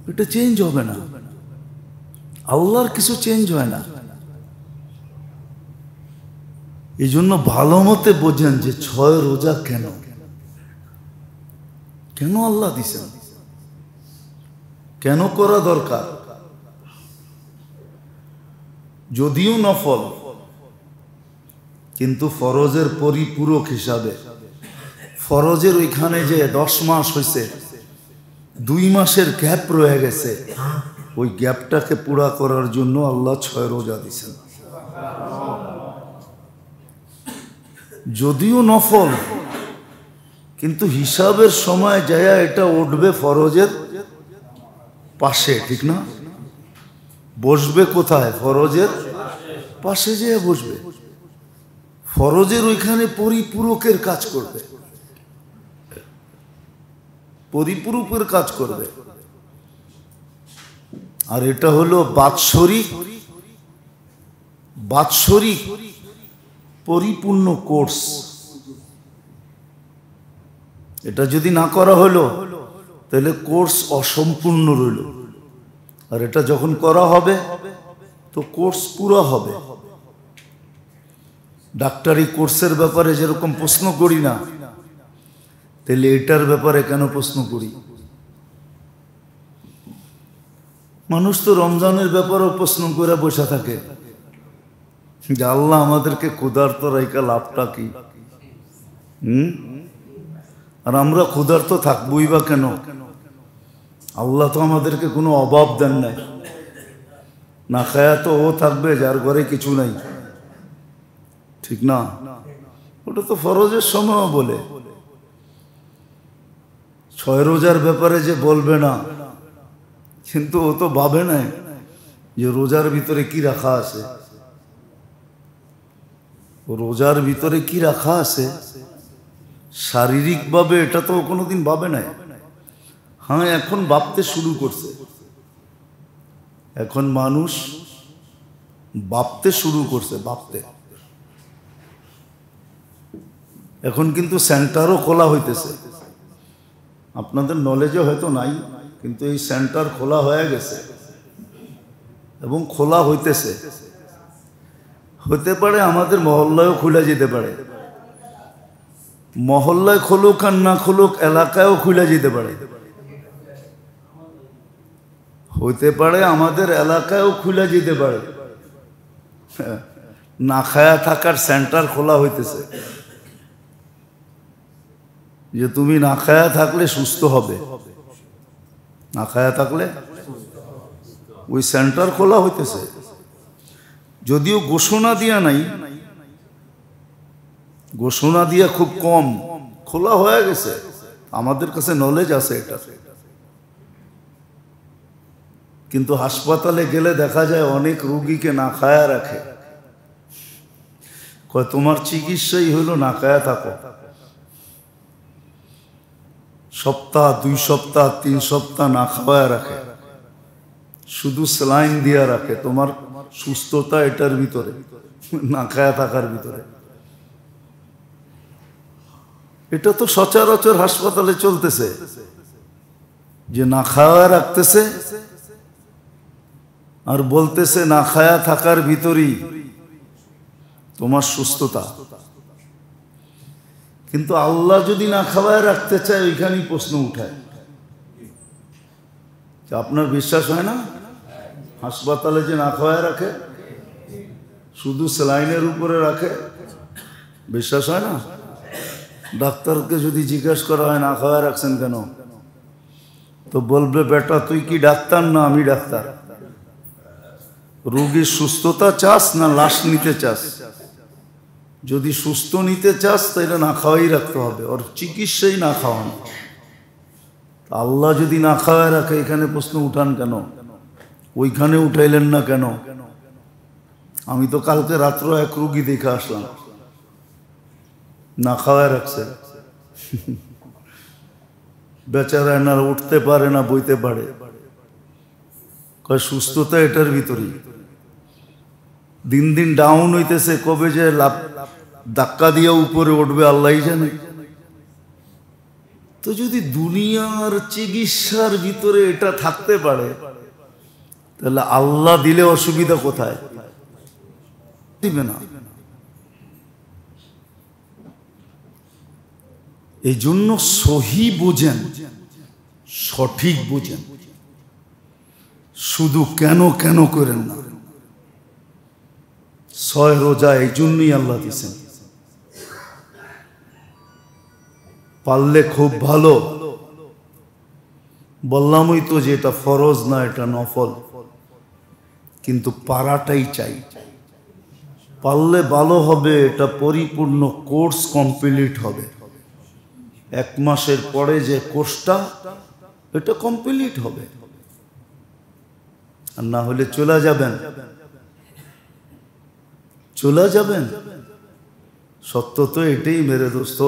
এটা চেঞ্জ হবে না। আল্লাহর কিছু চেঞ্জ হয় না। এই জন্য ভালো মতে বোঝেন যে 6 রোজা কেন কেন আল্লাহ দিছেন, কেন করা দরকার। যদিও নফল, কিন্তু ফরজের পরিপূরক হিসাবে। ফরজের ওইখানে যে 10 মাস হয়েছে, 2 মাসের গ্যাপ রয়ে গেছে, ওই গ্যাপটাকে পুরা করার জন্য আল্লাহ 6 রোজা দিছেন। যদিও নফল, কিন্তু হিসাবের সময় যায় এটা উঠবে ফরজের পাশে, ঠিক না? বসবে কোথায়? ফরজের পাশে যেয়ে বসবে। ফরজের ওইখানে পরিপূরকের কাজ করবে, পরিপূরকের কাজ করবে। আর এটা হলো বাৎসরিক পরিপূর্ণ কোর্স। এটা যদি না করা হলো তাহলে কোর্স অসম্পূর্ণ রইল। আর এটা যখন করা হবে তো কোর্স পুরো হবে। ডাক্তারি কোর্সের ব্যাপারে যেরকম প্রশ্ন করি না, তাহলে এটার ব্যাপারে কেন প্রশ্ন করি? মানুষ তো রমজানের ব্যাপারেও প্রশ্ন করে বসে থাকে যে আল্লাহ আমাদেরকে ক্ষুধার্ত রাইকা লাভটা কি? আর আমরা ক্ষুধার্ত থাকবোই বা কেন? আল্লাহ তো আমাদেরকে কোনো অভাব দেন নাই। না খায়া তো ও থাকবে যার ঘরে কিছু নাই, ঠিক না? ওটা তো ফরজের সময় বলে। 6 রোজার ব্যাপারে যে বলবে না, কিন্তু ও তো ভাবে নাই যে রোজার ভিতরে কি রাখা আছে। রোজার ভিতরে কি রাখা আছে শারীরিকভাবে এটা তো কোনোদিন ভাবে নাই। হ্যাঁ, এখন ভাবতে শুরু করছে। এখন মানুষ ভাবতে শুরু করছে, ভাবতে। এখন কিন্তু সেন্টারও খোলা হইতেছে। আপনাদের নলেজে হয়তো নাই, কিন্তু এই সেন্টার খোলা হয়ে গেছে এবং খোলা হইতেছে। হতে পারে আমাদের মহল্লায়ও খুলে যেতে পারে। মহল্লায় খুলুক আর না খুলুক, এলাকায়ও খুলে যেতে পারে। হইতে পারে আমাদের এলাকায়ও খুলে যেতে পারে। না খায়া থাকার সেন্টার খোলা হইতেছে, যে তুমি না খায়া থাকলে সুস্থ হবে। না খায়া থাকলে ওই সেন্টার খোলা হইতেছে। যদিও ঘোষণা দিয়া নাই, ঘোষণা দিয়া খুব কম, খোলা হয়ে গেছে। আমাদের কাছে নলেজ আছে এটা। কিন্তু হাসপাতালে গেলে দেখা যায় অনেক রোগীকে না খায়া রাখে। কয় তোমার চিকিৎসাই হলো না খায়া থাকো। সপ্তাহ, 2 সপ্তাহ, 3 সপ্তাহ না খাওয়ায় রাখে, শুধু স্যালাইন দিয়া রাখে। তোমার সুস্থতা এটার ভিতরে, না খায়া থাকার ভিতরে। এটা তো সচরাচর হাসপাতালে চলতেছে, যে না খাওয়া রাখতেছে আর বলতেছে না খায়া থাকার ভিতরেই তোমার সুস্থতা। কিন্তু আল্লাহ যদি না খাওয়ায় রাখতে চায়, ওইখানেই প্রশ্ন উঠায়। আপনার বিশ্বাস হয় না? হাসপাতালে যে না খাওয়ায় রাখে, শুধু স্যালাইনের উপরে রাখে, বিশ্বাস হয় না? ডাক্তারকে যদি জিজ্ঞাসা করা হয় না খাওয়ায় রাখছেন কেন, তো বলবে বেটা তুই কি ডাক্তার না আমি ডাক্তার? রোগীর সুস্থতা চাস না লাশ নিতে চাস? যদি সুস্থ নিতে চাস তাহলে না খাওয়াই রাখতে হবে, ওর চিকিৎসাই না খাওয়ানো। আল্লাহ যদি না খাওয়ায় রাখে, এখানে প্রশ্ন উঠান কেন? ওইখানে উঠাইলেন না কেন? আমি তো কালকে রাত্র এক রোগী দেখে আসলাম, না খাওয়ায় রাখছে। বেচারা না উঠতে পারে না বইতে পারে, কয় সুস্থতা এটার ভিতরেই। দিন দিন ডাউন হইতেছে, কবে যে ধাক্কা দিয়ে উপরে উঠবে আল্লাহই জানে। তো যদি দুনিয়ার চিকিৎসার ভিতরে এটা থাকতে পারে, তাহলে আল্লাহ দিলে অসুবিধা কোথায়? দিবে না। এই জন্য সহি বুঝেন, সঠিক বুঝেন, শুধু কেন কেন করেন না। 6 রোজা এই জন্যই আল্লাহ দিয়েছেন। পারলে খুব ভালো, বললামই তো যে এটা ফরজ না, এটা নফল, কিন্তু পারাটাই চাই। পারলে ভালো হবে, এটা পরিপূর্ণ কোর্স কমপ্লিট হবে। 1 মাসের পরে যে কোর্সটা, এটা কমপ্লিট হবে। আর না হলে চলে যাবেন, চলে যাবেন। সত্য তো এটাই মেরে দোস্ত।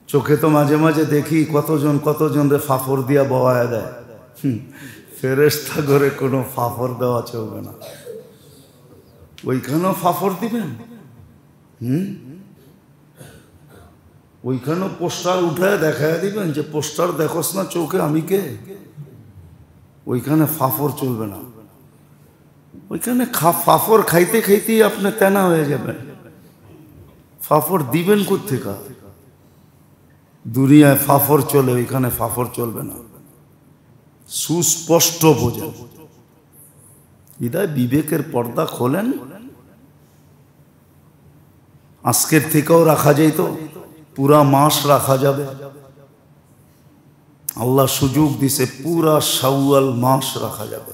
চোখে তো মাঝে মাঝে দেখি কতজন রে ফাফর দিয়া বওয়ায় দেয়। ফেরেশতা করে কোনো ফাফর দেওয়া চলবে না। ওইখানেও ফাফর দিবেন? ওইখানেও পোস্টার উঠায় দেখায় দিবেন যে পোস্টার দেখোস না চোখে আমি কে? ওইখানে ফাফর চলবে না। ওইখানে ফাফর খাইতে খাইতেই আপনি তেনা হয়ে যাবেন। ফাফর দিবেন কোত্থেকে? দুনিয়ায় ফাফর চলে, ওইখানে ফাফর চলবে না। সুস্পষ্ট বোঝেন। হৃদয় বিবেকের পর্দা খোলেন। আজকের থেকেও রাখা যেত, পুরা মাস রাখা যাবে। আল্লাহ সুযোগ দিছে, পুরা শাওয়াল মাস রাখা যাবে।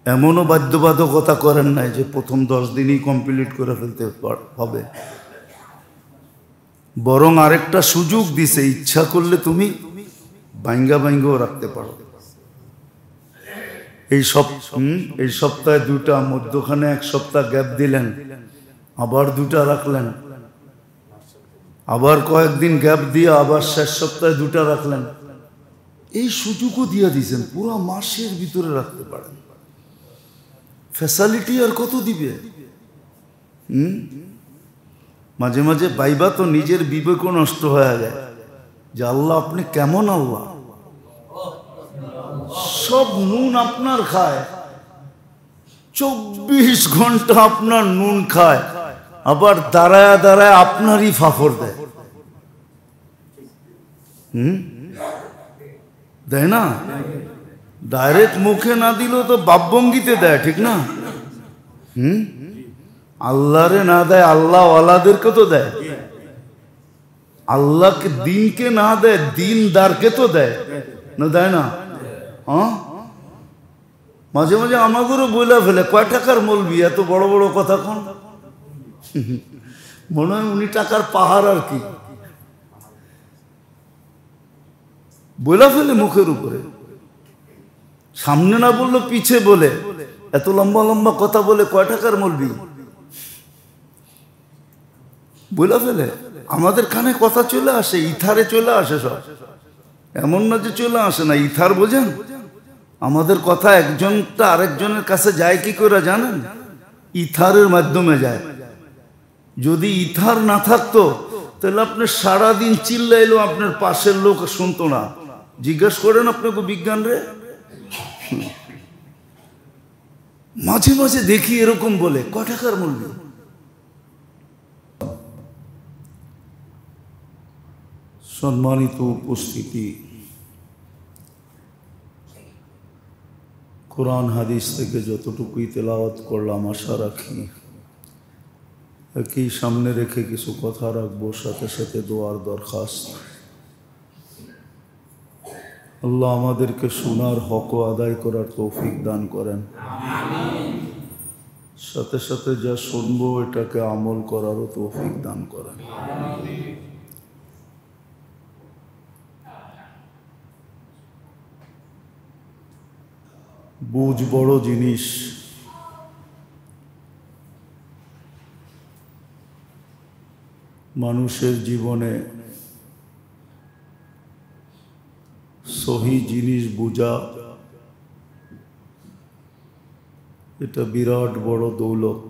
এমনও বাধ্যবাধকতা করেন নাই যে প্রথম 10 দিনই কমপ্লিট করে ফেলতে হবে। বরং আরেকটা সুযোগ দিছে, ইচ্ছা করলে তুমি বাইঙ্গাও রাখতে পারো। এই সপ্তাহে 2টা, মধ্যখানে 1 সপ্তাহ গ্যাপ দিলেন, আবার 2টা রাখলেন, আবার কয়েকদিন গ্যাপ দিয়ে আবার শেষ সপ্তাহে 2টা রাখলেন। এই সুযোগও দিয়ে দিয়েছেন, পুরো মাসের ভিতরে রাখতে পারেন। ফ্যাসিলিটি আর কত দিবে? মাঝে মাঝে বাইবা তো নিজের বিবেকও নষ্ট হয়ে যায় যে আল্লাহ আপনি কেমন আল্লাহ? সব নুন আপনার খায়, 24 ঘন্টা আপনার নুন খায়, আবার দাঁড়ায় দাঁড়ায় আপনারই ফাফর দেয়। দেয় না? ডাইরেক্ট মুখে না দিলেও তো বাপভঙ্গিতে দেয়, ঠিক না? আল্লাহরে না দেয়, আল্লাহ ওয়ালাদেরকে তো দেয়। আল্লাহকে দিনকে না দেয়, দিনদারকে তো দেয় না, দেয় না? মাঝে মাঝে আমাদেরও বইলা ফেলে, কয় টাকার মৌলবি, এত বড় বড় কথা কোন? মনে হয় উনি টাকার পাহাড় আর কি। বইলা ফেলে মুখের উপরে, সামনে না বললো পিছে বলে, এত লম্বা লম্বা কথা বলে, কয় টাকার মৌলবি বইলা ফেলে। আমাদের কানে কথা চলে আসে, ইথারে চলে আসে সব। এমন না যে চলে আসে না, ইথার বোঝেন? আমাদের কথা একজনটা আরেকজনের কাছে যায় কি করে জানেন? ইথারের মাধ্যমে যায়। যদি ইথার না থাকতো তাহলে আপনি সারাদিন চিল্লাইলেও আপনার পাশের লোক শুনতো না। জিজ্ঞেস করেন আপনাকে বিজ্ঞান রে। মাঝে মাঝে দেখি এরকম বলে, কয় টাকার মূল্য? সম্মানিত উপস্থিতি, কোরআন হাদিস থেকে যতটুকুই তেলাওয়াত করলাম, আশা রাখি একই সামনে রেখে কিছু কথা রাখবো, সাথে সাথে দোয়ার দরখাস্ত। আল্লাহ আমাদেরকে শোনার হক ও আদায় করার তৌফিক দান করেন। সাথে সাথে যা শুনবো এটাকে আমল করারও তৌফিক দান করেন। বুঝ বড় জিনিস। মানুষের জীবনে সহি জিনিস বুঝা, এটা বিরাট বড় দৌলত।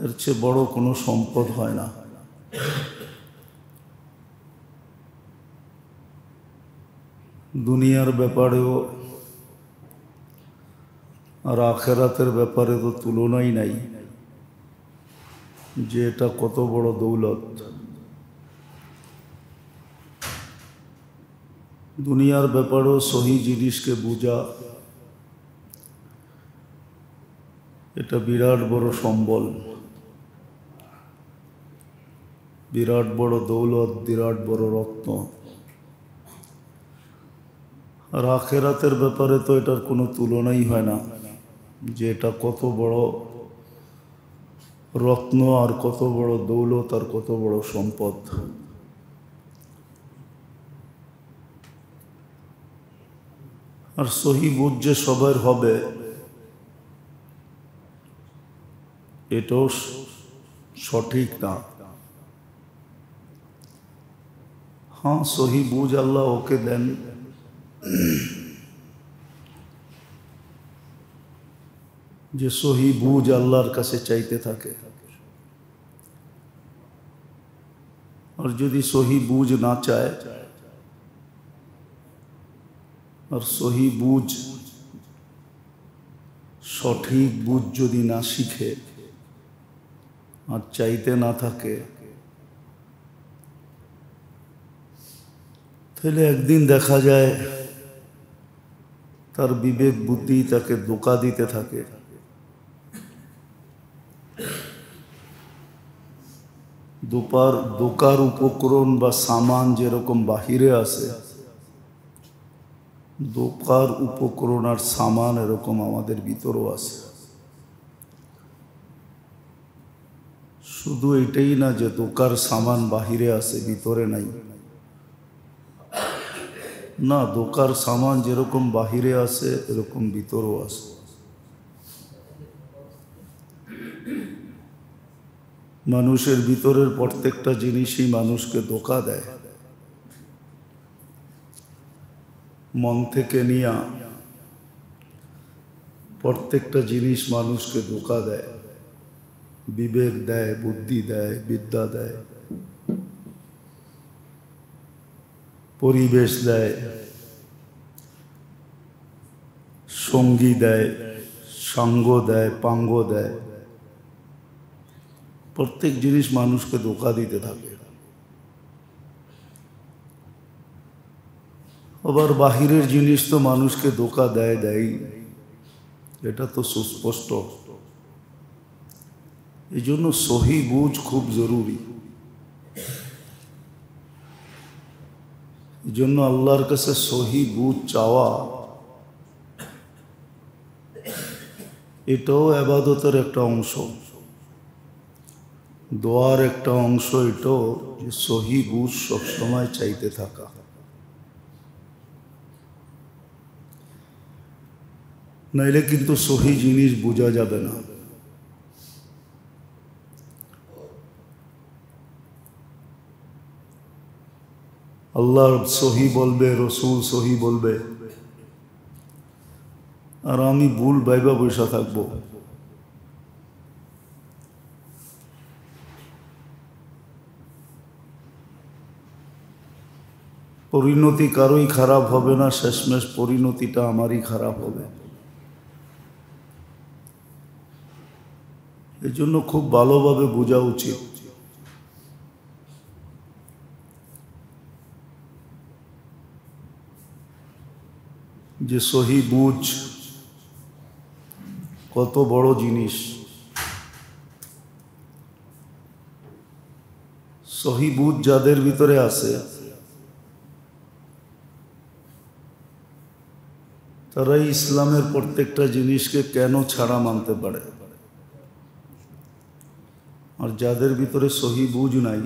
এর চেয়ে বড় কোনো সম্পদ হয় না। দুনিয়ার ব্যাপারেও আর আখেরাতের ব্যাপারে তো তুলনাই নাই, যে এটা কত বড় দৌলত। দুনিয়ার ব্যাপারেও সহি জিনিসকে বোঝা এটা বিরাট বড় সম্বল, বিরাট বড় দৌলত, বিরাট বড় রত্ন। আর আখেরাতের ব্যাপারে তো এটার কোনো তুলনাই হয় না, যে এটা কত বড় রত্ন আর কত বড় দৌলত আর কত বড় সম্পদ। আর সহি বুঝ যে সবার হবে এটাও সঠিক না। হ্যাঁ, সহি বুঝ আল্লাহ ওকে দেন যে সহি বুঝ আল্লাহর কাছে চাইতে থাকে। আর যদি সহি বুঝ না চায় আর সহি বুঝ সঠিক বুঝ যদি না শিখে আর চাইতে না থাকে, তাহলে একদিন দেখা যায় তার বিবেক বুদ্ধি তাকে ধোঁকা দিতে থাকে। দোকার উপকরণ বা সামান যেরকম বাহিরে আছে, দোকার উপকরণ আর সামান এরকম আমাদের ভিতরেও আছে। শুধু এটাই না যে দোকার সামান বাহিরে আছে, ভিতরে নাই। না, দোকার সামান যেরকম বাহিরে আছে এরকম ভিতরেও আছে। মানুষের ভিতরের প্রত্যেকটা জিনিসই মানুষকে ধোঁকা দেয়। মন থেকে নিয়ে প্রত্যেকটা জিনিস মানুষকে ধোঁকা দেয়, বিবেক দেয়, বুদ্ধি দেয়, বিদ্যা দেয়, পরিবেশ দেয়, সঙ্গী দেয়, সঙ্গ দেয়, পাঙ্গ দেয়। প্রত্যেক জিনিস মানুষকে ধোঁকা দিতে থাকে। আবার বাহিরের জিনিস তো মানুষকে ধোঁকা দেয়, এটা তো সুস্পষ্ট। এই জন্য সহি বুঝ খুব জরুরি। এই জন্য আল্লাহর কাছে সহি বুঝ চাওয়া এটাও ইবাদতের একটা অংশ, দোয়ার একটা অংশ। এটাও যে সহি বুঝ সবসময় চাইতে থাকা। নাইলে কিন্তু সহি জিনিস বোঝা যাবে না। আল্লাহ সহি বলবে, রসুল সহি বলবে, আর আমি ভুল ভাইবা বসে থাকবো। পরিণতি কারোই খারাপ হবে না, শেষমেশ পরিণতিটা আমারই খারাপ হবে। এই জন্য খুব ভালোভাবে বোঝা উচিত যে সহি বুঝ কত বড় জিনিস। সহি বুঝ যাদের ভিতরে আছে তারাই ইসলামের প্রত্যেকটা জিনিসকে কেন ছাড়া মানতে পারে। আর যাদের ভিতরে সহি বুঝ নাই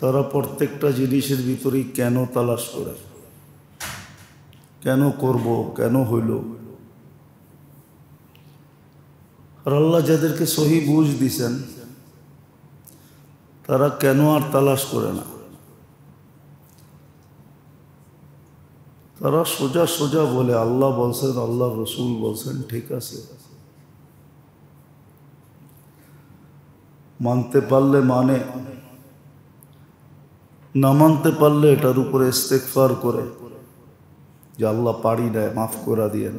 তারা প্রত্যেকটা জিনিসের ভিতরেই কেন তালাশ করে, কেন করব, কেন হইল। আর আল্লাহ যাদেরকে সহি বুঝ দিছেন তারা কেন আর তালাশ করে না। তারা সোজা সোজা বলে আল্লাহ বলছেন, আল্লাহ রসুল বলছেন, ঠিক আছে, মানতে পারলে মানে, না মানতে পারলে এটার উপরে ইস্তেগফার করে যে আল্লাহ পারি না, মাফ করে দিয়েন।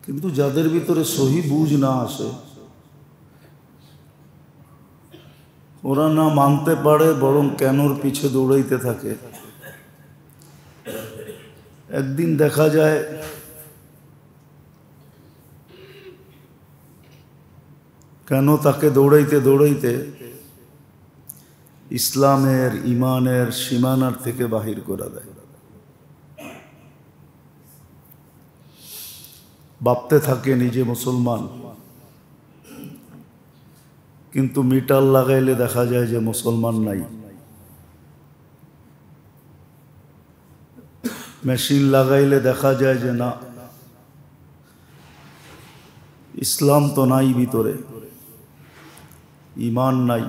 কিন্তু যাদের ভিতরে সহি বুঝ না আসে, ওরা না মানতে পারে, বরং কেনর পিছে দৌড়াইতে থাকে। একদিন দেখা যায় কেন তাকে দৌড়াইতে দৌড়াইতে ইসলামের, ইমানের সীমানার থেকে বাহির করে দেয়। ভাবতে থাকে নিজে মুসলমান, কিন্তু মিটার লাগাইলে দেখা যায় যে মুসলমান নাই। মেশিন লাগাইলে দেখা যায় যে না, ইসলাম তো নাই ভিতরে, ইমান নাই।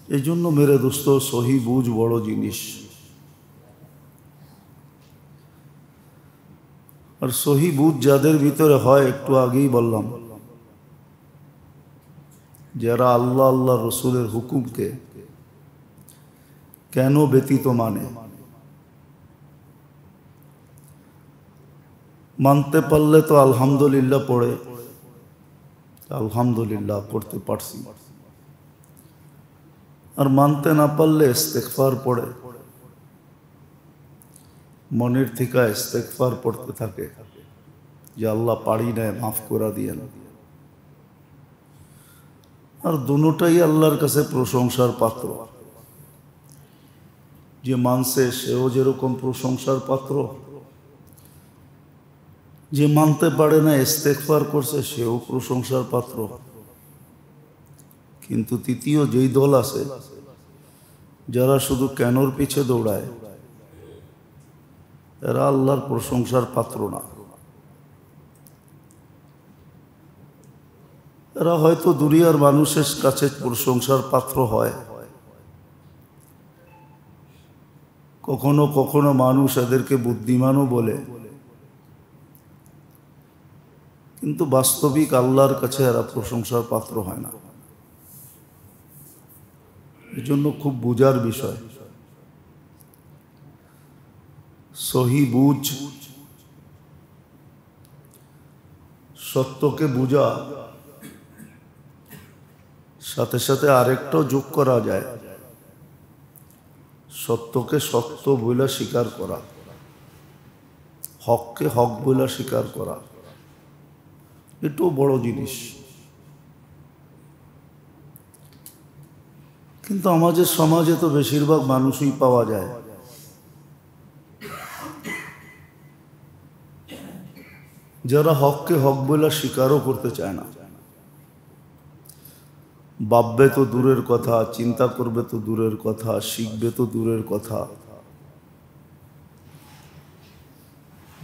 এই জন্য মেরে দোস্ত, সহি বুঝ বড় জিনিস। আর সহি বুঝ যাদের ভিতরে হয়, একটু আগেই বললাম, যারা আল্লাহ আল্লাহ রসুলের হুকুমকে কেন ব্যতীত মানে, মানতে পারলে তো আলহামদুলিল্লাহ পড়ে, আলহামদুলিল্লাহ করতে পারছি। আর মানতে না পারলে ইস্তেগফার পড়ে, মনের থেকে ইস্তেগফার পড়তে থাকে যে আল্লাহ পারি না, মাফ করে দিয়েন। আর দুটোটাই আল্লাহর কাছে প্রশংসার পাত্র। যে মানছে সেও যেরকম প্রশংসার পাত্র, যে মানতে পারে না ইস্তেগফার করছে সেও প্রশংসার পাত্র। কিন্তু তৃতীয় যেই দল আছে, যারা শুধু কেনর পিছে দৌড়ায়, এরা আল্লাহর প্রশংসার পাত্র না। এরা হয়তো দুনিয়ার মানুষের কাছে প্রশংসার পাত্র হয়, কখনো কখনো মানুষ এদেরকে বুদ্ধিমানও বলে, কিন্তু বাস্তবিক আল্লাহর কাছে এরা প্রশংসার পাত্র হয় না। এই জন্য খুব বুঝার বিষয়। সহি বুঝ, সত্যকে বুঝা, সাথে সাথে আরেকটাও যোগ করা যায়, সত্যকে সত্য বলে স্বীকার করা, হককে হক বলে স্বীকার করা, এটাও বড় জিনিস। কিন্তু আমাদের সমাজে তো বেশিরভাগ মানুষই পাওয়া যায় যারা হককে হক বলে স্বীকারও করতে চায় না। ভাববে তো দূরের কথা, চিন্তা করবে তো দূরের কথা, শিখবে তো দূরের কথা।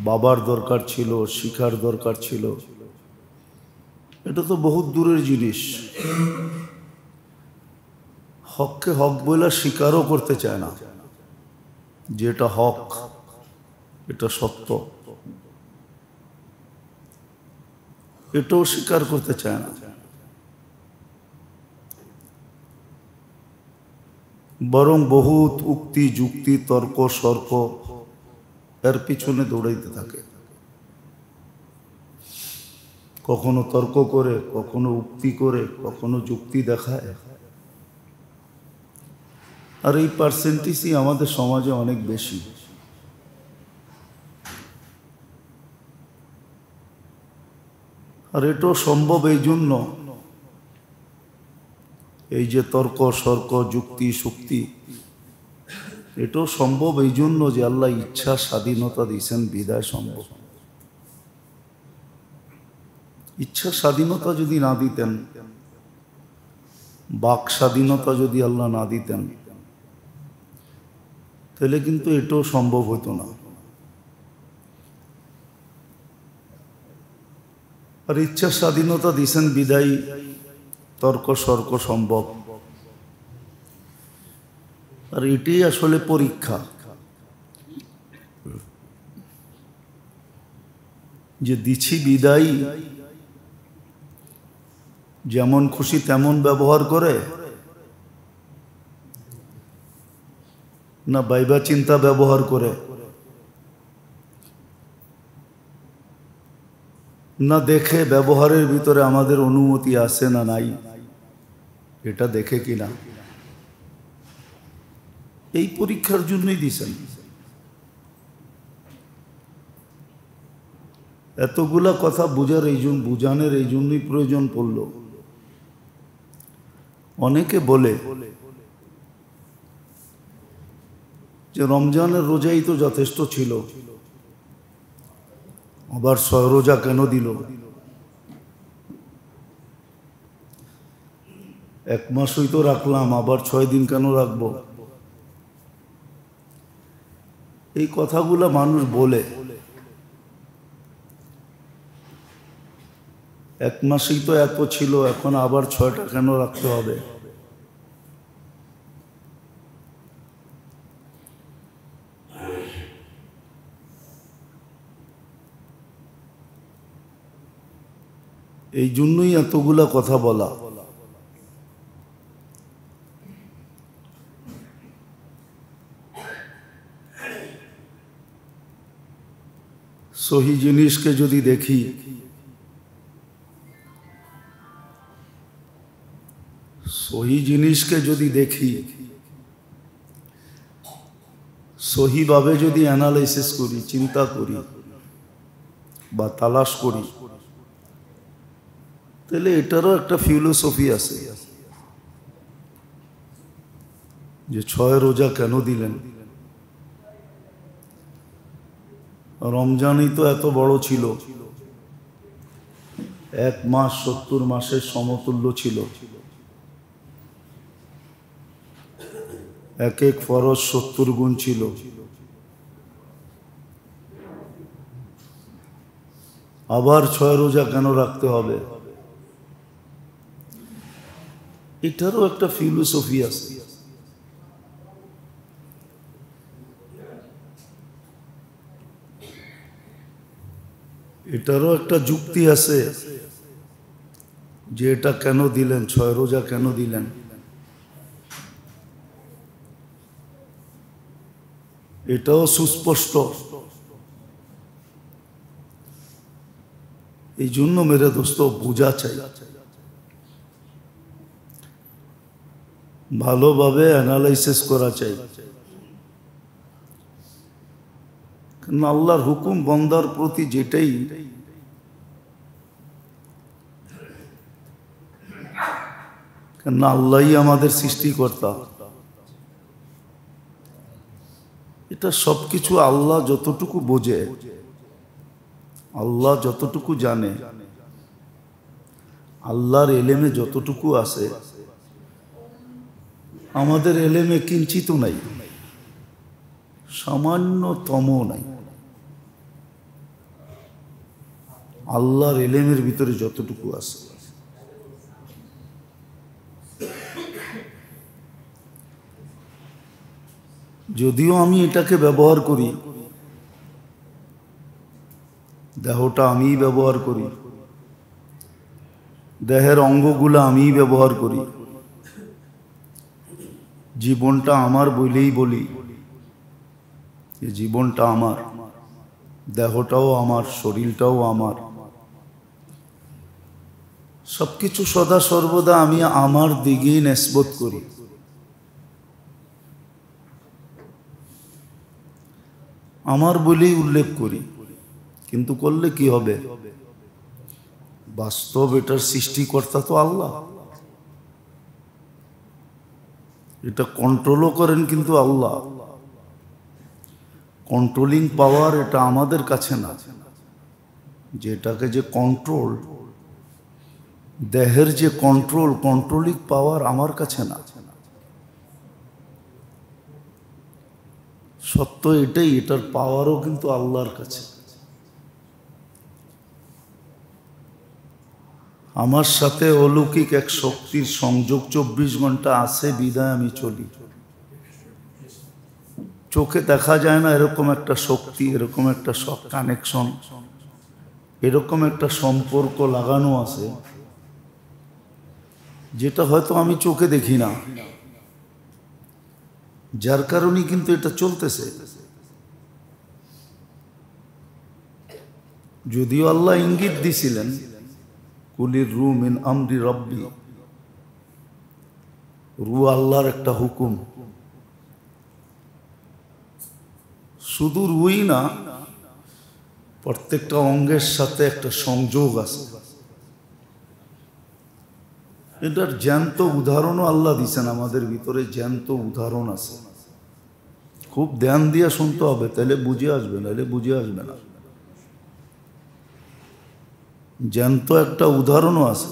বাবার দরকার ছিল, শিখার দরকার ছিল, এটা তো বহুত দূরের জিনিস। হককে হক বলে স্বীকারও করতে চায় না, যেটা হক, এটা সত্য, এটাও স্বীকার করতে চায় না। বরং বহুত উক্তি যুক্তি তর্ক সর্ক এর পিছনে দৌড়াইতে থাকে। কখনো তর্ক করে, কখনো উক্তি করে, কখনো যুক্তি দেখায়। আর এই পার্সেন্টেজই আমাদের সমাজে অনেক বেশি। আর এটাও সম্ভব এই জন্য, এই যে তর্ক সর্ক যুক্তি শুক্তি, এটাও সম্ভব এই জন্য যে আল্লাহ ইচ্ছা স্বাধীনতা দিয়েছেন, বিদায় সম্ভব। ইচ্ছা স্বাধীনতা যদি না দিতেন, বাক স্বাধীনতা যদি আল্লাহ না দিতেন, তাহলে কিন্তু এটাও সম্ভব হতো না। আর ইচ্ছা স্বাধীনতা দিয়েছেন বিদায় তর্ক সর্ক সম্ভব। আর এটাই আসলে পরীক্ষা, যে দিছি বিদায় যেমন খুশি তেমন ব্যবহার করে, না বাইবা চিন্তা ব্যবহার করে, না দেখে ব্যবহারের ভিতরে আমাদের অনুমতি আছে না নাই, এটা দেখে কিনা, এই পরীক্ষার জন্যই দিছেন। এতগুলা কথা বুঝানোর এই জন্যই প্রয়োজন পড়ল। অনেকে বলে যে রমজানের রোজাই তো যথেষ্ট ছিল, আবার 6 রোজা কেন দিল? 1 মাসই তো রাখলাম, আবার 6 দিন কেন রাখবো? এই কথাগুলা মানুষ বলে। 1 মাসেই তো এত ছিল, এখন আবার 6টা কেন রাখতে হবে? এই জন্যই এতগুলা কথা বলা। সহি জিনিসকে যদি দেখি, সহিভাবে যদি অ্যানালাইসিস করি, চিন্তা করি বা তালাশ করি, তাহলে এটারও একটা ফিলোসফি আছে যে 6 রোজা কেন দিলেন। রমজানই তো এত বড় ছিল, 1 মাস 70 মাসের সমতুল্য ছিল। এক এক ফরজ 70 গুণ ছিল। আবার 6 রোজা কেন রাখতে হবে? এটারও একটা ফিলোসফি আছে। এটারও একটা যুক্তি আছে যে এটা কেন দিলেন, 6 রোজা কেন দিলেন। এটাও সুস্পষ্ট। এই জন্য মেরে দোস্ত বোঝা চাই, ভালোভাবে অ্যানালাইসিস করা চাই। কারণ আল্লাহর হুকুম বন্দার প্রতি যেটাই, কারণ আল্লাহই আমাদের সৃষ্টিকর্তা। এটা সবকিছু আল্লাহ যতটুকু বোঝে, আল্লাহ যতটুকু জানে, আল্লাহর এলেমে যতটুকু আছে, আমাদের এলেমে কিঞ্চিত নাই, সামান্যতম নাই। আল্লাহর এলেমের ভিতরে যতটুকু আছে, যদিও আমি এটাকে ব্যবহার করি, দেহটা আমিই ব্যবহার করি, দেহের অঙ্গগুলো আমিই ব্যবহার করি, জীবনটা আমার বলেই বলি যে জীবনটা আমার, দেহটাও আমার, শরীরটাও আমার, সবকিছু সদা সর্বদা আমি আমার দিকেই নিসবত করি। আমার বলেই উল্লেখ করি, কিন্তু করলে কি হবে? বাস্তব এটার সৃষ্টিকর্তা তো আল্লাহ, এটা কন্ট্রোলও করেন কিন্তু আল্লাহ। কন্ট্রোলিং পাওয়ার এটা আমাদের কাছে না, যেটাকে যে কন্ট্রোল, দেহের যে কন্ট্রোলিং পাওয়ার আমার কাছে না। সত্য এটাই, এটার পাওয়ারও কিন্তু আল্লাহর কাছে। আমার সাথে অলৌকিক এক শক্তির সংযোগ 24 ঘন্টা আছে বিদায় আমি চলি। চোখে দেখা যায় না এরকম একটা শক্তি, এরকম একটা কানেকশন, এরকম একটা সম্পর্ক লাগানো আছে যেটা হয়তো আমি চোখে দেখি না, যার কারণে কিন্তু এটা চলতেছে। যদিও আল্লাহ ইঙ্গিত দিছিলেন, কুলির রু মিন আমরি রব্বি, রু আল্লাহর একটা হুকুম। শুধু রুই না, প্রত্যেকটা অঙ্গের সাথে একটা সংযোগ আছে। এটার জ্যান্ত উদাহরণও আল্লাহ দিচ্ছেন, আমাদের ভিতরে জ্যান্ত উদাহরণ আছে। খুব ধ্যান দিয়ে শুনতে হবে, তাহলে বুঝে আসবে, নাহলে বুঝে আসবে না। জ্যান্ত একটা উদাহরণও আছে।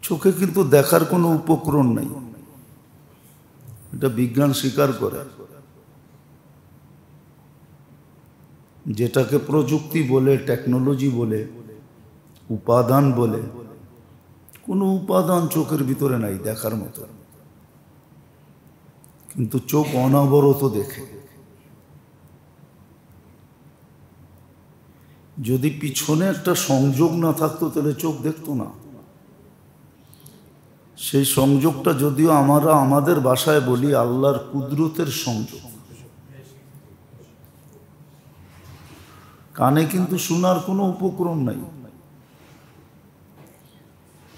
চোখে কিন্তু দেখার কোনো উপকরণ নাই, এটা বিজ্ঞান স্বীকার করে। যেটাকে প্রযুক্তি বলে, টেকনোলজি বলে, উপাদান বলে, কোনো উপাদান চোখের ভিতরে নাই দেখার মতো। কিন্তু চোখ অনবরত দেখে। যদি পিছনে একটা সংযোগ না থাকতো তাহলে চোখ দেখতো না। সেই সংযোগটা যদিও আমরা আমাদের ভাষায় বলি আল্লাহর কুদরতের সংযোগ। কানে কিন্তু শোনার কোনো উপকরণ নাই।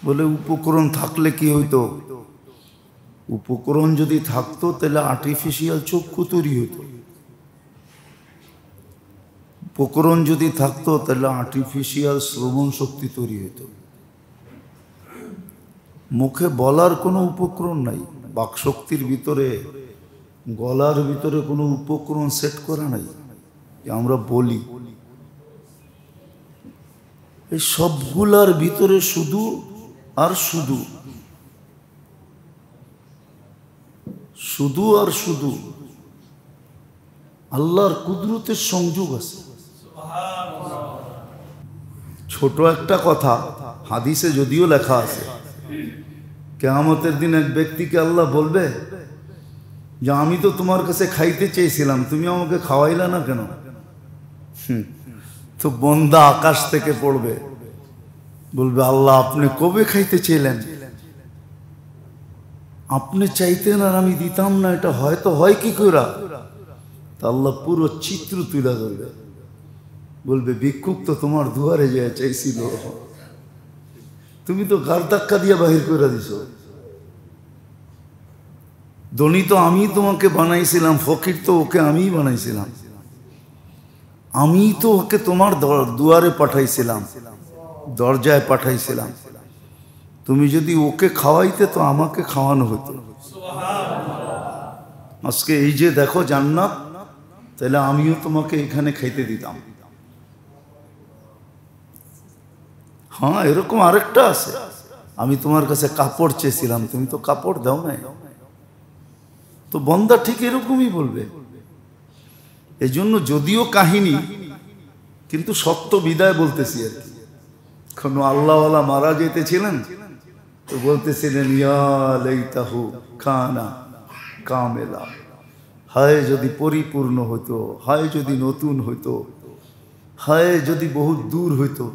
বলে উপকরণ থাকলে কি হইতো? উপকরণ যদি থাকতো তাহলে আর্টিফিশিয়াল চক্ষু তৈরি হইতো। উপকরণ যদি থাকতো তাহলে আর্টিফিশিয়াল শ্রবণ শক্তি তৈরি হইতো। মুখে বলার কোনো উপকরণ নাই, বাকশক্তির ভিতরে, গলার ভিতরে কোনো উপকরণ সেট করা নাই যে আমরা বলি। এই সবগুলার ভিতরে শুধু আর শুধু, শুধু আর শুধু আল্লাহর কুদরতের সংযোগ আছে। ছোট একটা কথা, হাদিসে যদিও লেখা আছে, কিয়ামতের দিন এক ব্যক্তিকে আল্লাহ বলবে যে আমি তো তোমার কাছে খাইতে চেয়েছিলাম, তুমি আমাকে খাওয়াইলা না কেন? তো বন্দা আকাশ থেকে পড়বে, বলবে আল্লাহ আপনি কবে খাইতে চেয়েলেন? আপনি চাইতেন আর আমি দিতাম না, এটা হয়তো হয় কি করে? তা আল্লাহ পুরো চিত্র তুলে ধরবে, বলবে ভিক্ষুক তো তোমার দুয়ারে যায় চাইছিল, তুমি তো গার ধাক্কা দিয়ে বাহির করে দিছ। ধনী তো আমি তোমাকে বানাইছিলাম, ফকির তো ওকে আমিই বানাইছিলাম, আমি তো ওকে তোমার দুয়ারে পাঠাইছিলাম, দরজায় পাঠাইছিলাম। তুমি যদি ওকে খাওয়াইতে তো আমাকে খাওয়ানো হতো। আজকে এই যে দেখো জান্নাত, তাহলে আমিও তোমাকে এখানে খাইতে দিতাম। হ্যাঁ, এরকম আরেকটা আছে, আমি তোমার কাছে কাপড় চেয়েছিলাম, তুমি তো কাপড় দাও নাই। তো বন্দা ঠিক এরকমই বলবে। এই জন্য যদিও কাহিনী, কিন্তু সত্য বিদায় বলতেছি আর কি। কোনো আল্লাহওয়ালা মারা যেতেছিলেন, তো বলতেছিলেন ইয়া লাইতাহু কানা কামেলা, হায় যদি পরিপূর্ণ হইতো, হায় যদি নতুন হইতো, হায় যদি বহু দূর হইতো।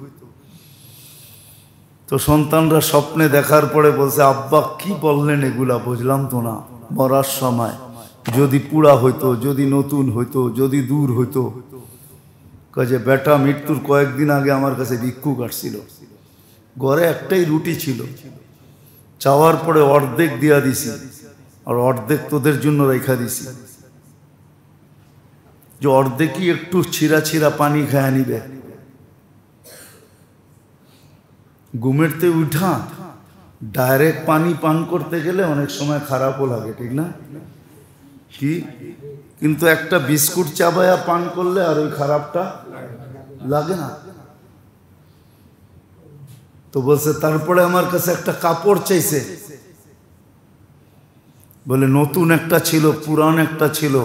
তো সন্তানরা স্বপ্নে দেখার পরে বলছে আব্বা কি বললেন এগুলা, বুঝলাম তো না। মরার সময় যদি পুরা হইতো, যদি নতুন হইতো, যদি দূর হইতো। কাজে বেটা মৃত্যুর কয়েকদিন আগে আমার কাছে ভিক্ষুক আসছিল, ঘরে একটাই রুটি ছিল, চাওয়ার পরে অর্ধেক দিয়া দিছি, আর অর্ধেক তোদের জন্য রেখা দিছি, যে অর্ধেকই একটু ছিঁড়া ছিঁড়া পানি খায়া নিবে। ঘুমেরতে উঠা ডাইরেক্ট পানি পান করতে গেলে অনেক সময় খারাপও লাগে, ঠিক না? কি কিন্তু একটা বিস্কুট চাবায়া পান করলে আর ওই খারাপটা লাগে না। তো বলছে তারপরে আমার কাছে একটা কাপড় চাইছে, বলে নতুন একটা ছিল, পুরান একটা ছিল।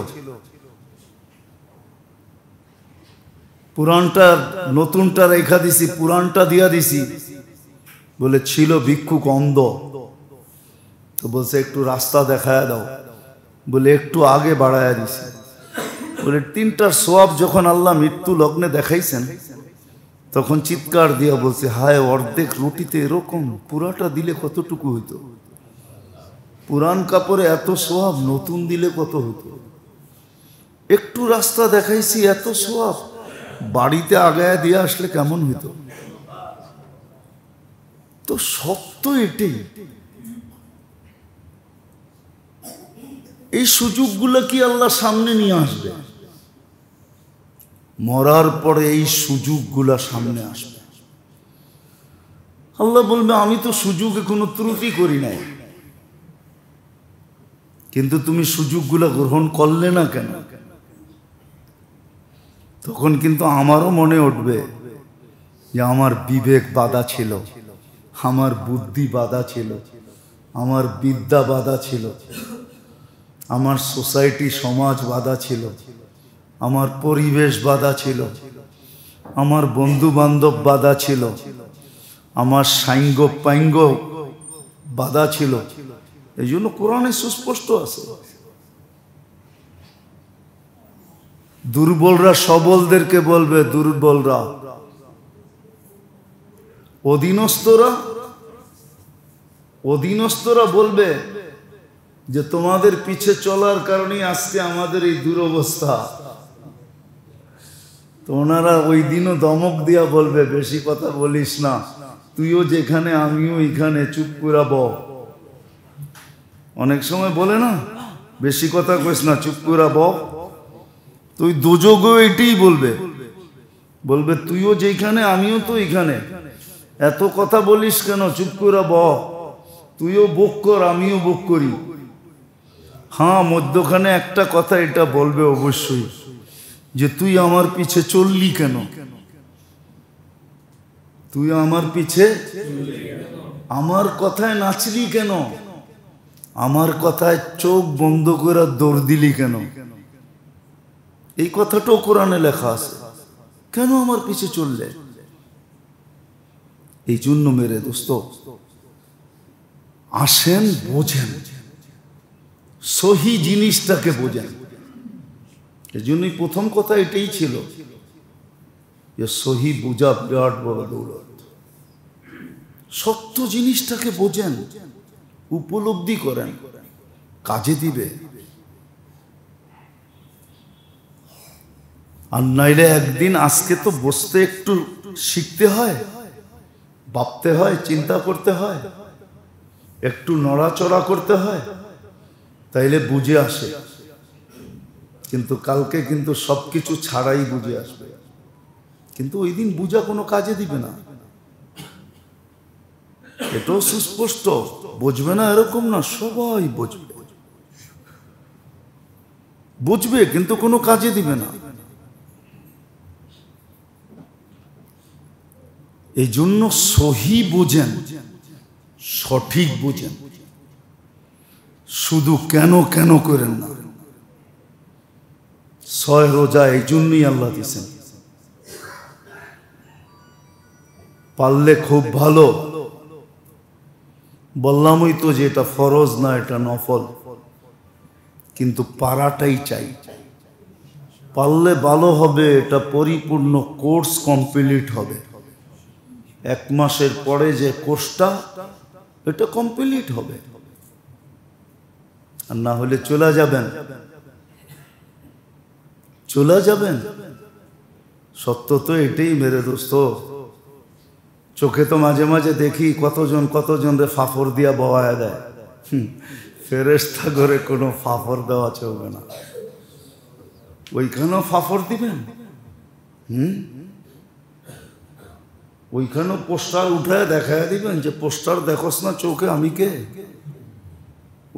পুরানটা নতুনটা রেখা দিছি, পুরানটা দিয়া দিছি। বলে ছিল ভিক্ষুক অন্ধ, তো বলছে একটু রাস্তা দেখায় দাও, বলে একটু আগে বাড়ায়া দিছি। বলে তিনটার সোয়াব যখন আল্লাহ মৃত্যু লগ্নে দেখাইছেন, তখন চিৎকার দিয়া বলছে, হায় অর্ধেক রুটিতে এরকম, পুরাটা দিলে কতটুকু হইতো? পুরান কাপড়ে এত সোয়াব, নতুন দিলে কত হতো? একটু রাস্তা দেখাইছি, এত সোয়াব, বাড়িতে আগায় দিয়ে আসলে কেমন হইতো? তো সত্য এটাই। এই সুযোগগুলো কি আল্লাহ সামনে নিয়ে আসবে? মরার পরে এই সুযোগগুলা সামনে আসবে। আল্লাহ বলবে, আমি তো সুযোগে কোনো ত্রুটি করি নাই, কিন্তু তুমি সুযোগগুলা গ্রহণ করলে না কেন? তখন কিন্তু আমারও মনে উঠবে যে আমার বিবেক বাধা ছিল, আমার বুদ্ধি বাধা ছিল, আমার বিদ্যা বাধা ছিল, আমার সোসাইটি সমাজ বাধা ছিল, আমার পরিবেশ বাধা ছিল, আমার বন্ধু বান্ধব বাধা ছিল, আমার সাইঙ্গ পাইঙ্গ বাধা ছিল। এই জন্য কোরআনে সুস্পষ্ট আছে, দুর্বলরা সবলদেরকে বলবে, দুর্বলরা অধীনস্থরা বলবে যে তোমাদের পিছে চলার কারণে আজকে আমাদের এই দুরবস্থা। তো ওনারা ওই দিনও দমক দিয়া বলবে, বেশি কথা বলিস না, তুইও যেখানে আমিও এখানে, চুপ করে বল। অনেক সময় বলে না, বেশি কথা কইস না, চুপ করে বল। তুই দোজগও এটাই বলবে, বলবে তুইও যেখানে আমিও তো এখানে, এত কথা বলিস কেন, চুপ করে বল। তুইও বক কর, আমিও বক করি। হ্যাঁ, মধ্যখানে একটা কথা এটা বলবে অবশ্যই, যে তুই আমার পিছে চললি কেন? তুই আমার পিছে আমার কথায় নাচলি কেন? আমার কথায় চোখ বন্ধ করে দৌড় দিলি কেন? এই কথাটাও কোরআনে লেখা আছে, কেন আমার পিছে চললে? এই জন্য মেরে দোস্ত, আসেন বোঝেন, সহি জিনিসটাকে বোঝেন। এই জন্যই প্রথম কথা এটাই ছিল যে সহি বুঝা বিরাট বড় দৌলত। সত্য জিনিসটাকে বোঝেন, উপলব্ধি করেন, কাজে দিবে। আর নাইলে একদিন, আজকে তো বসতে একটু শিখতে হয়, ভাবতে হয়, চিন্তা করতে হয়, একটু নড়াচড়া করতে হয়, তাইলে বুঝে আসে। কিন্তু কালকে কিন্তু সবকিছু ছাড়াই বুঝে আসবে, কিন্তু ওই দিন বুঝা কোনো কাজে দিবে না। এটাও সুস্পষ্ট, বুঝবে না এরকম না, সবাই বুঝবে, বুঝবে কিন্তু কোনো কাজে দিবে না। এই জন্য সহি বুঝেন, সঠিক বুঝেন, শুধু কেন কেন করেন না। 6 রোজা এই জন্যই আল্লাহ দিয়েছেন, পারলে খুব ভালো। বললামই তো যে এটা ফরজ না, এটা নফল, কিন্তু পারাটাই চাই। পারলে ভালো হবে, এটা পরিপূর্ণ কোর্স কমপ্লিট হবে। 1 মাসের পরে যে কোর্সটা, এটা কমপ্লিট হবে। আর না হলে চলে যাবেন। সত্য তো এটাই মেরে দোস্ত। চোখে তো মাঝে মাঝে দেখি কতজন রে ফাফড় দিয়া বওয়ায় দেয়। ফেরেশতা করে কোনো ফাফড় দেওয়া চলবে না, ওইখানেও ফাফড় দিবেন। ওইখানেও পোস্টার উঠায় দেখায় দিবেন যে পোস্টার দেখোস না চোখে আমি কে।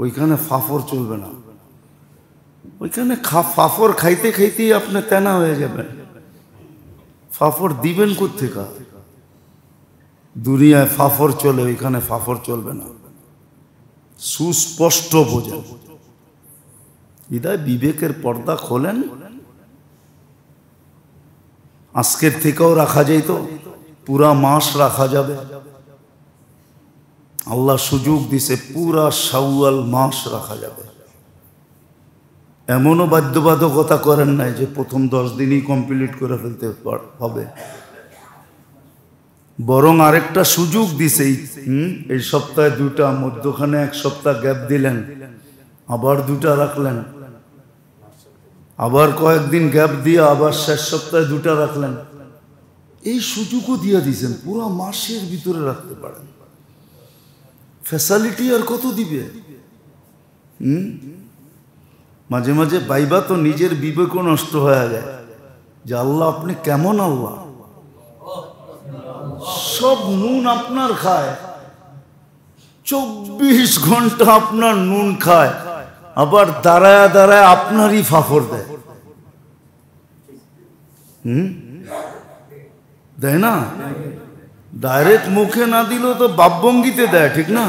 ওইখানে ফাফড় চলবে না। ওইখানে ফাফড় খাইতে খাইতেই আপনি তেনা হয়ে যাবেন। ফাফড় দিবেন কোত্থেকে? দুনিয়ায় ফাফড় চলে, ওইখানে ফাফড় চলবে না। সুস্পষ্ট বোঝেন, বিদায় বিবেকের পর্দা খোলেন। আজকের থেকেও রাখা যেত, পুরা মাস রাখা যাবে। আল্লাহ সুযোগ দিছে, পুরা শাওয়াল মাস রাখা যাবে। এমনও বাধ্যবাধকতা করেন নাই যে প্রথম 10 দিনই কমপ্লিট করে ফেলতে হবে। বরং আরেকটা সুযোগ দিছে, এই সপ্তাহে 2টা, মধ্যখানে 1 সপ্তাহ গ্যাপ দিলেন, আবার 2টা রাখলেন, আবার কয়েকদিন গ্যাপ দিয়ে আবার শেষ সপ্তাহে 2টা রাখলেন। এই সুযোগও দিয়ে দিয়েছেন, পুরো মাসের ভিতরে রাখতে পারেন। ফ্যাসিলিটি আর কত দিবে? মাঝে মাঝে বাইবা তো নিজের বিবেকও নষ্ট হয়ে যায় যে আল্লাহ আপনি কেমন আল্লাহ, সব নুন আপনার খায়, 24 ঘন্টা আপনার নুন খায়, আবার দাঁড়ায় দাঁড়ায় আপনারই ফাফর দেয়। দেয় না? ডাইরেক্ট মুখে না দিলেও তো বাপভঙ্গিতে দেয়, ঠিক না?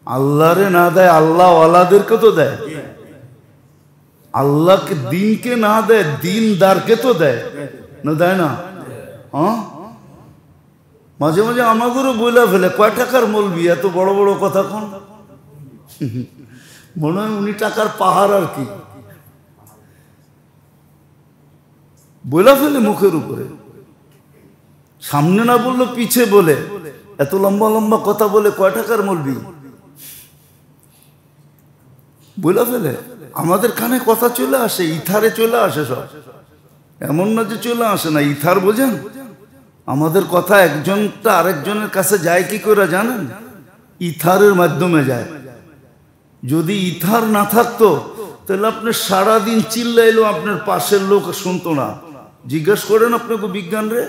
আল্লাহরে না দেয়, আল্লাহ ওয়ালাদেরকে তো দেয়। আল্লাহকে দিনকে না দেয়, দিনদারকে তো দেয় না, দেয় না? মাঝে মাঝে আমাদেরও বইলা ফেলে, কয় টাকার মৌলবি, এত বড় বড় কথা কোন? মনে হয় উনি টাকার পাহাড় আর কি, বইলা ফেলে মুখের উপরে। সামনে না বললো পিছে বলে, এত লম্বা লম্বা কথা বলে, কয় টাকার মৌলবি বইলা ফেলে। আমাদের কানে কথা চলে আসে, ইথারে চলে আসে সব, এমন না যে চলে আসে না। ইথার বোঝেন? আমাদের কথা একজনটা আরেকজনের কাছে যায় কি করে জানেন? ইথারের মাধ্যমে যায়। যদি ইথার না থাকতো তাহলে আপনি সারাদিন চিল্লাইলেও আপনার পাশের লোক শুনতো না। জিজ্ঞেস করেন আপনাকে বিজ্ঞান রে।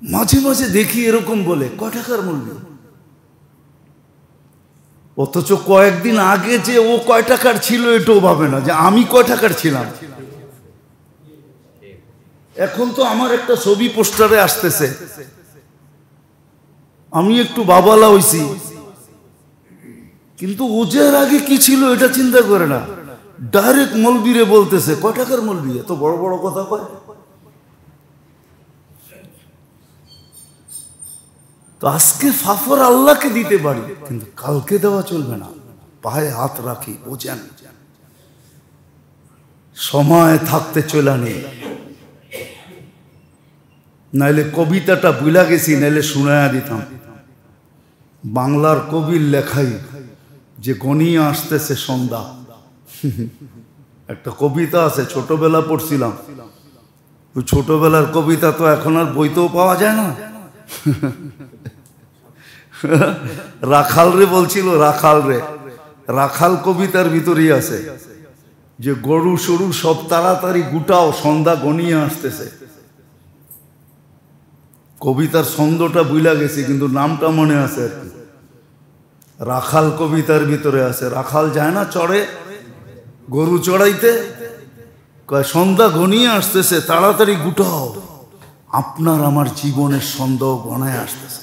মাঝে মাঝে দেখি এরকম বলে, কয় টাকার মূল্য, অথচ কয়েকদিন আগে যে ও কয় টাকার ছিল এটাও ভাবে না যে আমি কয় টাকার ছিলাম। এখন তো আমার একটা ছবি পোস্টারে আসতেছে, আমি একটু বাবালা হইছি, কিন্তু ওজের আগে কি ছিল এটা চিন্তা করে না, ডাইরেক্ট মলবিরে বলতেছে কয় টাকার মলবি, এত বড় বড় কথা কয়। তো আজকে ফাফর আল্লাহকে দিতে পারি, কিন্তু কালকে দেওয়া চলবে না। পায়ে হাত রাখি, বোঝেন, সময় থাকতে চলে নেই। নাইলে কবিতাটা বুলা গেছি, নাইলে শুনায়া দিতাম। বাংলার কবির লেখাই যে গনিয়ে আসতেছে সন্ধ্যা, একটা কবিতা আছে, ছোটবেলা পড়ছিলাম। ওই ছোটবেলার কবিতা তো এখন আর বইতেও পাওয়া যায় না। রাখাল রে বলছিল, রাখাল রে, রাখাল কবিতার ভিতরেই আছে যে গরু সরু সব তাড়াতাড়ি গুটাও, সন্ধ্যা গনিয়ে আসতেছে। কবিতার ছন্দটা বুইলা গেছি, কিন্তু নামটা মনে আছে আর কি। রাখাল কবিতার ভিতরে আছে, রাখাল যায় না চড়ে গরু চড়াইতে, কয় সন্ধ্যা ঘনিয়ে আসতেছে, তাড়াতাড়ি গুটাও, আপনার আমার জীবনের সন্ধ্যা গনায় আসতেছে।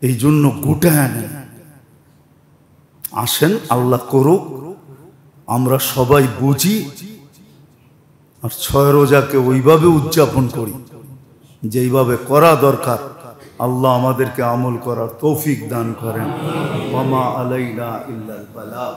এই জন্য গুটায় নেন, আসেন, আল্লাহ করুক, আমরা সবাই বুঝি আর 6 রোজাকে ওইভাবে উদযাপন করি যেইভাবে করা দরকার। আল্লাহ আমাদেরকে আমল করার তৌফিক দান করেন। ওয়া মা আলাইনা ইল্লাল বালাগ।